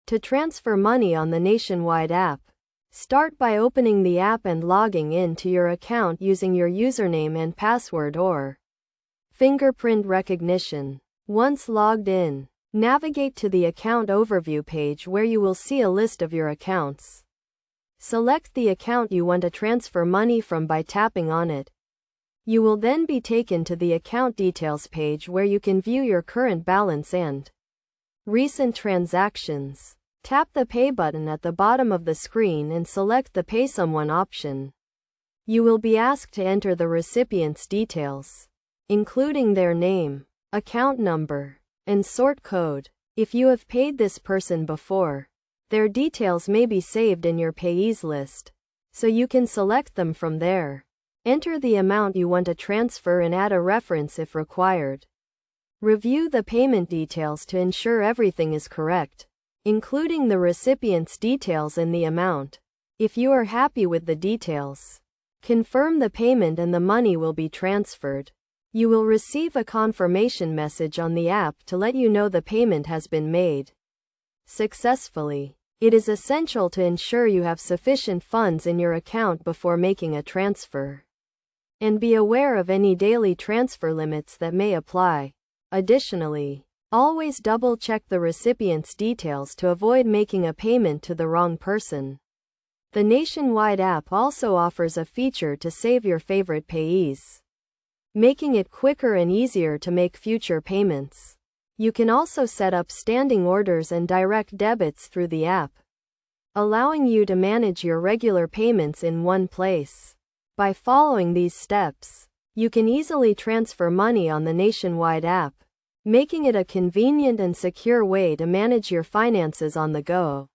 To transfer money on the Nationwide app, start by opening the app and logging in to your account using your username and password or fingerprint recognition. Once logged in, navigate to the account overview page where you will see a list of your accounts. Select the account you want to transfer money from by tapping on it. You will then be taken to the account details page where you can view your current balance and recent transactions. Tap the Pay button at the bottom of the screen and select the Pay Someone option. You will be asked to enter the recipient's details, including their name, account number, and sort code. If you have paid this person before, their details may be saved in your payees list, so you can select them from there. Enter the amount you want to transfer and add a reference if required. Review the payment details to ensure everything is correct, including the recipient's details and the amount. If you are happy with the details, confirm the payment and the money will be transferred. You will receive a confirmation message on the app to let you know the payment has been made successfully. It is essential to ensure you have sufficient funds in your account before making a transfer, and be aware of any daily transfer limits that may apply. Additionally, always double-check the recipient's details to avoid making a payment to the wrong person. The Nationwide app also offers a feature to save your favorite payees, making it quicker and easier to make future payments. You can also set up standing orders and direct debits through the app, allowing you to manage your regular payments in one place. By following these steps, you can easily transfer money on the Nationwide app, making it a convenient and secure way to manage your finances on the go.